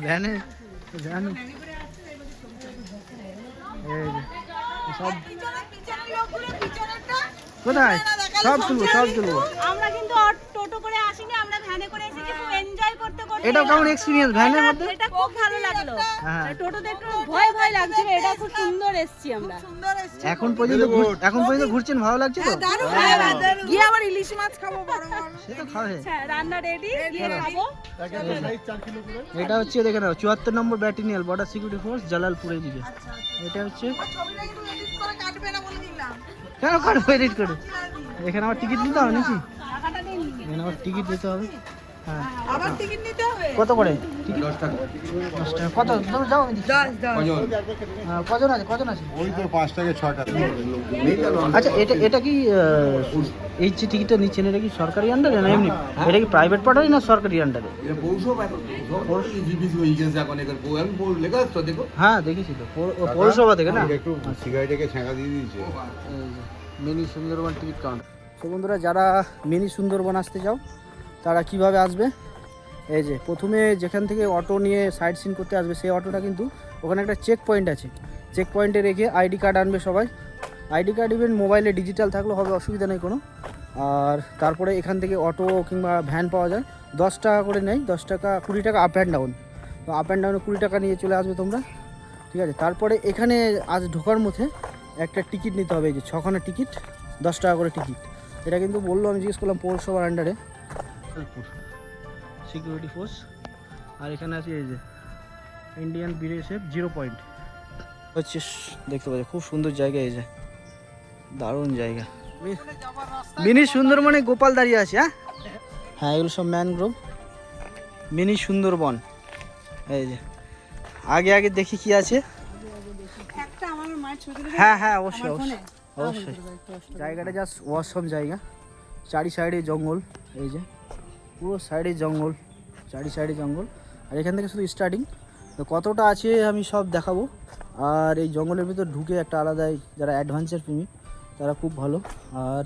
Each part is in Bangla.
ভ্যানে ভ্যান সব কোথায় সব তুলবো আমরা কিন্তু টোটো করে আসিনি, আমরা ভ্যানে করে এসেছি, খুব এনজয় করতে করতে। এটা কেমন এক্সপেরিয়েন্স ভ্যানের মধ্যে? এটা খুব ভালো লাগলো। হ্যাঁ টোটোতে একটু ভয় লাগছিল, এটা খুব সুন্দর এসেছি আমরা। এখন পর্যন্ত ঘুরছেন, ভালো লাগছে তো? গিয়ে আবার ইলিশ মাছ খাবো, বড় বড় সে তো খাবে, রান্না রেডি, গিয়ে খাবো। এটা হচ্ছে দেখে নাও 74 নম্বর ব্যাটালিয়ন বর্ডার সিকিউরিটি ফোর্স জালালপুরের দিকে। এটা হচ্ছে কেন কাটবো এডিট করে? এখানে আমার টিকিট নিতে হবে নাকি? এখানে আমার টিকিট দিতে হবে। হ্যাঁ আবার টিকিট নিতে হবে। কত করে টিকিট? 10 টাকা। কত? তুমি যাও, আমি দিচ্ছি। কজন আছে? ওই তো 5 টাকা 6 টাকা। আচ্ছা এটা কি এই যে টিকিটটা নিচ্ছেন এটা কি সরকারি আন্ডারে না এমনি? এটা কি প্রাইভেট পাঠাই না সরকারি আন্ডারে? এটা পৌরসভা জিবিসি হয়ে গেছে এখন, এখানে আমি বোর্ড লেখা আছে তো দেখো। হ্যাঁ দেখেছি তো, পৌরসভা থেকে না? একটু সিগারেটকে ছ্যাঁকা দিয়ে দিয়েছে। Mini Sundarban ticket counter. তো বন্ধুরা, যারা মিনি সুন্দরবন আসতে চাও তারা কিভাবে আসবে? এই যে প্রথমে যেখান থেকে অটো নিয়ে সাইড সিন করতে আসবে, সেই অটোটা কিন্তু ওখানে একটা চেক পয়েন্ট আছে, চেক পয়েন্টে রেখে আইডি কার্ড আনবে সবাই। আইডি কার্ড ইভেন মোবাইলে ডিজিটাল থাকলেও হবে, অসুবিধা নেই কোনো। আর তারপরে এখান থেকে অটো কিংবা ভ্যান পাওয়া যায়, 10 টাকা করে নেয়, 10 টাকা 20 টাকা আপ অ্যান্ড ডাউন। তো আপ অ্যান্ড ডাউনে 20 টাকা নিয়ে চলে আসবে তোমরা, ঠিক আছে? তারপরে এখানে আজ ঢোকার মধ্যে একটা টিকিট নিতে হবে, এই যে 6খানা টিকিট, 10 টাকা করে টিকিট। এটা কিন্তু বললো, আমি জিজ্ঞেস করলাম পৌরসভার আন্ডারে সিকিউরিটি ফোর্স। আর এখানে আছে এই যে ইন্ডিয়ান বিএসএফ 0 পয়েন্ট হচ্ছে, দেখতে পাচ্ছি খুব সুন্দর জায়গা, এই যে দারুণ জায়গা। মিনি সুন্দরবনে গোপাল দাঁড়িয়ে আছে। হ্যাঁ এগুলো সব ম্যানগ্রোভ, মিনি সুন্দরবন। এই যে আগে দেখি কি আছে। হ্যাঁ অবশ্যই অবশ্যই। জায়গাটা জাস্ট ওয়াসম জায়গা, চারি সাইডে জঙ্গল, এই যে পুরো সাইডে জঙ্গল, চারি সাইডে জঙ্গল। আর এখান থেকে শুধু স্টার্টিং, তো কতটা আছে আমি সব দেখাবো। আর এই জঙ্গলের ভিতর ঢুকে একটা আলাদাই, যারা অ্যাডভেঞ্চার প্রেমী তারা খুব ভালো। আর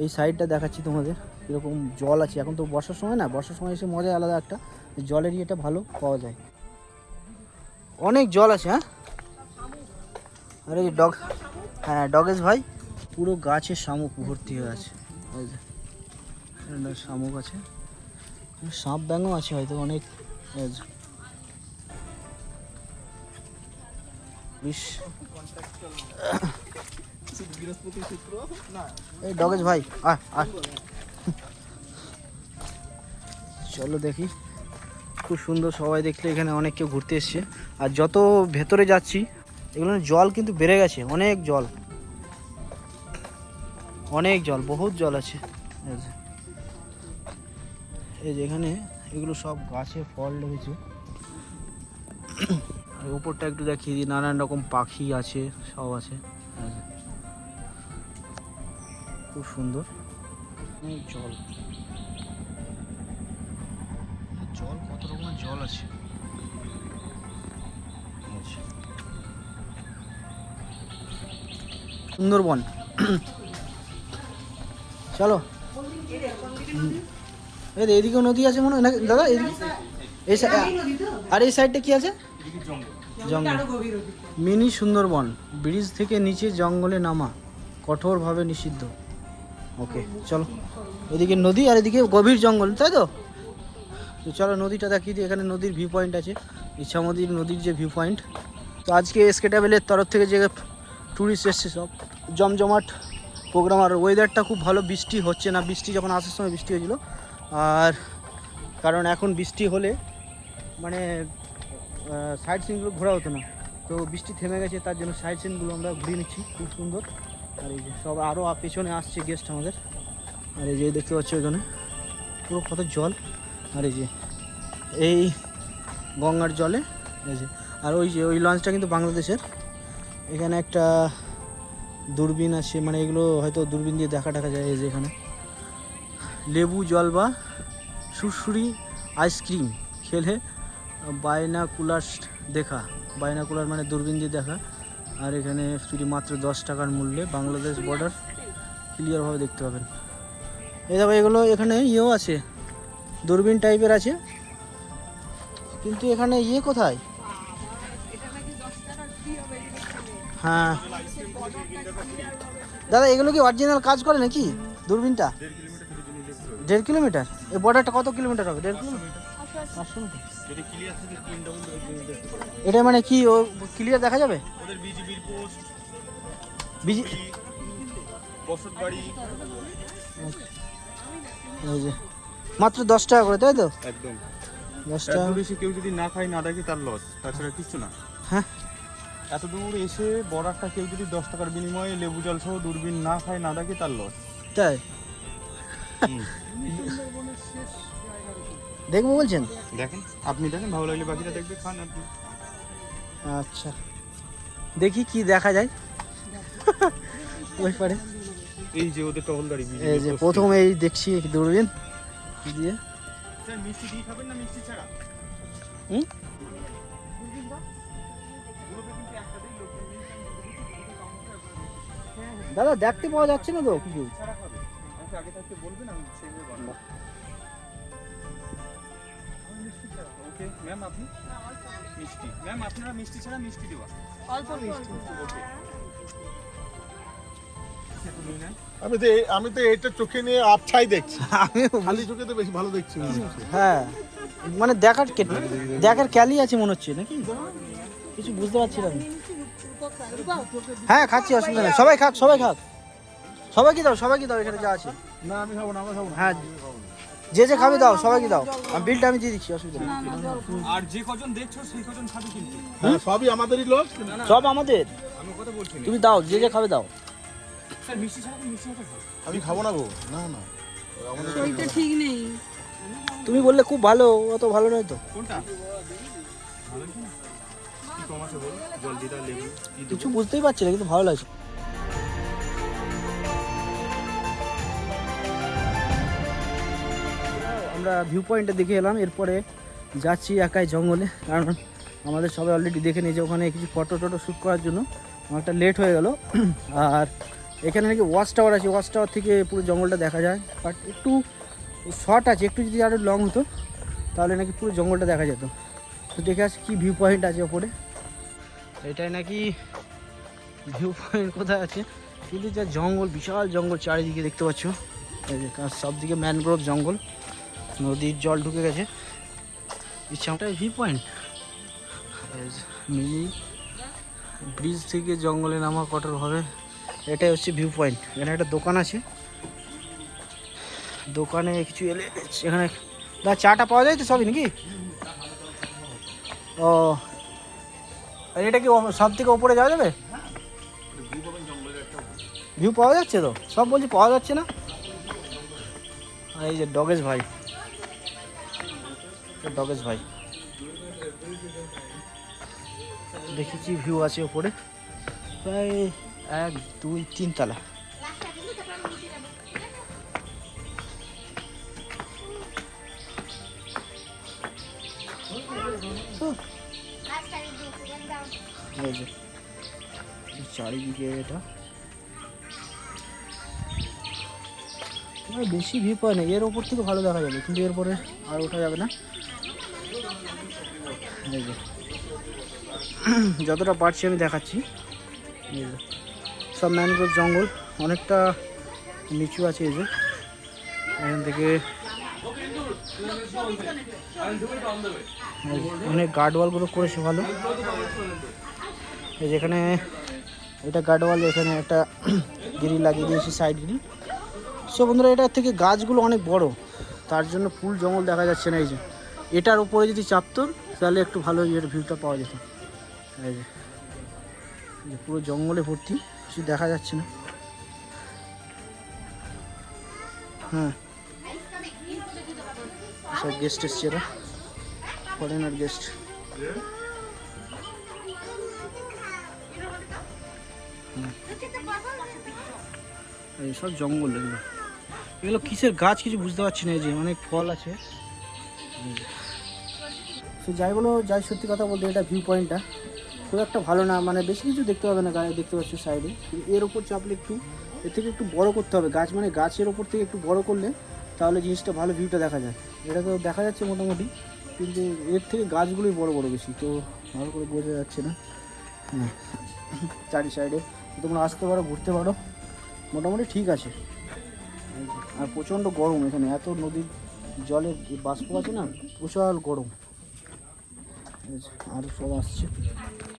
এই সাইডটা দেখাচ্ছি তোমাদের, এরকম জল আছে। এখন তো বর্ষার সময় না, বর্ষার সময় এসে মজা আলাদা একটা, জলের ইয়েটা ভালো পাওয়া যায়, অনেক জল আছে। হ্যাঁ আর এই ডগ, হ্যাঁ ডগেশ ভাই, পুরো গাছে শামুক ভর্তি হয়ে আছে। ওই যে শামুক আছে, সাপ ব্যাঙও আছে হয়তো অনেক। এই ডগেশ ভাই চলো দেখি, খুব সুন্দর। সবাই দেখলে এখানে অনেক কেউ ঘুরতে এসছে। আর যত ভেতরে যাচ্ছি এগুলো জল কিন্তু বেড়ে গেছে, অনেক জল, বহুত জল আছে। এই যে এখানে এগুলো সব গাছে ফল লেগেছে। আর উপরটা একটু দেখিয়ে দিই, নানান রকম পাখি আছে, সব আছে, খুব সুন্দর। জল কত রকমের জল আছে। সুন্দরবন চলো। এদিকেও নদী আছে মনে হয় না দাদা? আর এই সাইডটা কি আছে? জঙ্গল। মিনি সুন্দরবন, ব্রিজ থেকে নিচে জঙ্গলে নামা কঠোরভাবে নিষিদ্ধ। ওকে চলো, এদিকে নদী আর এদিকে গভীর জঙ্গল, তাই তো? চলো নদীটা দেখিয়ে দিই। এখানে নদীর ভিউ পয়েন্ট আছে, ইচ্ছামতির নদীর যে ভিউ পয়েন্ট। তো আজকে এসকে ট্রাভেলের তরফ থেকে যে ট্যুরিস্ট এসছে সব, জমজমাট প্রোগ্রাম। আর ওয়েদারটা খুব ভালো, বৃষ্টি হচ্ছে না। বৃষ্টি যখন আসার সময় বৃষ্টি হয়েছিল, আর কারণ এখন বৃষ্টি হলে মানে সাইড সিনগুলো ঘোরা হতো না, তো বৃষ্টি থেমে গেছে, তার জন্য সাইড সিনগুলো আমরা ঘুরিয়ে নিচ্ছি, খুব সুন্দর। আর এই যে সব আরও পেছনে আসছে গেস্ট আমাদের। আর এই যে দেখতে পাচ্ছ এখানে পুরো কত জল। আর এই যে এই গঙ্গার জলে, এই যে আর ওই লঞ্চটা কিন্তু বাংলাদেশের। এখানে একটা দূরবীন আছে, মানে এগুলো হয়তো দূরবীন দিয়ে দেখা যায়। এই যে এখানে লেবু জল বা সুরসুরি আইসক্রিম খেলে বাইনাকুলার দেখা, বাইনাকুলার মানে দূরবীন দিয়ে দেখা। আর এখানে ফ্রি মাত্র 10 টাকার মূল্যে বাংলাদেশ বর্ডার ক্লিয়ারভাবে দেখতে পাবেন। এই দেখো এগুলো এখানে ইয়েও আছে, দূরবীন টাইপের আছে, কিন্তু এখানে ইয়ে কোথায়? হ্যাঁ দাদা, এগুলো কি অরিজিনাল কাজ করে নাকি দূরবীনটা? 1.5 কিলোমিটার। এই বর্ডারটা কত কিলোমিটার হবে? 1.5 কিলোমিটার। 500 মিটার। এটা মানে কি ও ক্লিয়ার দেখা যাবে? ওদের বিজিবির পোস্ট, বিজি বসত বাড়ি, এই যে মাত্র 10 টাকা করে, তাই তো? একদম 10 এত টাকা। দূর এসে কেউ যদি না খায় না দেখে তার লস, তাছাড়া কিচ্ছু না। হ্যাঁ এত দূর এসে বর্ডারটা কেউ যদি 10 টাকার বিনিময়ে লেবু জল সহ দূরবীন না খায় না দেখে তার লস। তাই দেখবো বলছেন? দেখেন, আপনি দেখেন, ভালো লাগলে বাকিটা দেখবে, খান আপনি। আচ্ছা দেখি কি দেখা যায় ওই পারে। এই যে ওদের টহলদারি এই যে প্রথম এই দেখছি দূরবীন দিয়ে। স্যার মিষ্টি দিয়ে খাবেন না মিষ্টি ছাড়া? হুম? দাদা দেখতে পাওয়া যাচ্ছে না তো কিছু। ছাড়া খাবে, আমাকে আগে থাকতে বলবেন, আমি সেইভাবে বানাবো। মিষ্টি ছাড়া, ওকে ম্যাম আপনি মিষ্টি, ম্যাম আপনারা মিষ্টি ছাড়া মিষ্টি দেওয়া। অল্প মিষ্টি। ওকে তুমি নেন। আমি তো এটা চোখে নিয়ে আবছাই দেখছি, আমি খালি চোখে তো বেশি ভালো দেখছি মনে হচ্ছে। হ্যাঁ মানে দেখার ক্যালি আছে মনে হচ্ছে নাকি, কিছু বুঝতে পারছি না আমি। হ্যাঁ খাচ্ছি, অসুবিধা নেই, সবাই খাক সবাই খাক। সবাইকে দাও, সবাইকে দাও, এখানে যা আছে। না আমি খাবো না, আমরা খাবো না। হ্যাঁ যে যে খাবে দাও, সবাইকে দাও। আমি বিলটা আমি দিয়ে দিচ্ছি, অসুবিধা নেই। আর যে কজন দেখছো সেই কজন খাবে কিন্তু। হ্যাঁ, সবই আমাদেরই লোক। সব আমাদের, আমি কথা বলছি না। তুমি দাও, যে যে খাবে দাও। স্যার মিষ্টি ছাড়া মিষ্টি হতে হবে। আমি খাবো না গো, না না। শরীরটা ঠিক নেই। তুমি বললে খুব ভালো, অত ভালো নয় তো। কোনটা ভালো কি না? কি কম আছে বল, জলজিরা লেবু কি দেবো? কিছু বুঝতেই পারছি না, কিন্তু ভালো লাগছে। আমরা ভিউ পয়েন্টে দেখে এলাম, এরপরে যাচ্ছি একাই জঙ্গলে, কারণ আমাদের সবাই অলরেডি দেখে নিয়েছে ওখানে কিছু ফটো টটো শ্যুট করার জন্য অনেকটা লেট হয়ে গেল। আর এখানে নাকি ওয়াচ টাওয়ার আছে, ওয়াচ টাওয়ার থেকে পুরো জঙ্গলটা দেখা যায়, বাট একটু শর্ট আছে, একটু যদি আরও লং হতো তাহলে নাকি পুরো জঙ্গলটা দেখা যেত। তো দেখে আসি কী ভিউ পয়েন্ট আছে ওপরে। এটাই নাকি ভিউ পয়েন্ট কোথায় আছে, কিন্তু যা জঙ্গল, বিশাল জঙ্গল চারিদিকে দেখতে পাচ্ছ। এই যে সব দিকে ম্যানগ্রোভ জঙ্গল, নদীর জল ঢুকে গেছে। ইচ্ছাটাই ভিউ পয়েন্ট। মিনি ব্রিজ থেকে জঙ্গলে নামা কঠোরভাবে, এটাই হচ্ছে ভিউ পয়েন্ট। এখানে একটা দোকান আছে, দোকানে কিছু এলে এখানে চাটা পাওয়া যায় তো সবই নাকি? ও আর এটা কি সব থেকে ওপরে যাওয়া যাবে? ভিউ পাওয়া যাচ্ছে তো, সব বলছি পাওয়া যাচ্ছে না। আর এই যে ডগেশ ভাই, ডগেশ ভাই, দেখি কি ভিউ আছে ওপরে, প্রায় 1 2 3 তলা। এই যে চারিদিকে এটা বেশি ভিউ পায় না, এর ওপর থেকে ভালো দেখা যাবে, কিন্তু এরপরে আর ওঠা যাবে না। এই যে যতটা পারছি আমি দেখাচ্ছি। এই যে সব ম্যানগ্রোভ জঙ্গল, অনেকটা নিচু আছে। এই যে এখান থেকে অনেক গার্ডওয়ালগুলো করেছে ভালো। এই যেখানে এটা গার্ডওয়াল, এখানে একটা গ্রিল লাগিয়ে দিয়েছে, সাইড গ্রিল। সো বন্ধুরা, এটার থেকে গাছগুলো অনেক বড়, তার জন্য ফুল জঙ্গল দেখা যাচ্ছে না। এই যে এটার উপরে যদি চাপতো তাহলে একটু ভালো এর ভিউটা পাওয়া যেত। এই যে পুরো জঙ্গলে ভর্তি, কিছু দেখা যাচ্ছে না। হ্যাঁ সব গেস্ট এসছে, এরা ফরেনার গেস্ট। এই সব জঙ্গল, এগুলো এগুলো কিসের গাছ কিছু বুঝতে পারছি না। এই যে অনেক ফল আছে। তো যাই বলো, যাই সত্যি কথা বলতে, এটা ভিউ পয়েন্টটা খুব একটা ভালো না, মানে বেশি কিছু দেখতে হবে না। গায়ে দেখতে পাচ্ছ সাইডে, এর ওপর চাপলে একটু এর থেকে একটু বড় করতে হবে গাছ, মানে গাছের ওপর থেকে একটু বড় করলে তাহলে জিনিসটা ভালো ভিউটা দেখা যায়। এটা তো দেখা যাচ্ছে মোটামুটি, কিন্তু এর থেকে গাছগুলোই বড় বড় বেশি, তো ভালো করে বোঝা যাচ্ছে না। হ্যাঁ, চারি সাইডে তোমরা আসতে পারো, ঘুরতে পারো, মোটামুটি ঠিক আছে। আর প্রচণ্ড গরম এখানে, এত নদীর জলের বাষ্প আছে না, প্রচুর গরম। আর সব আসছে।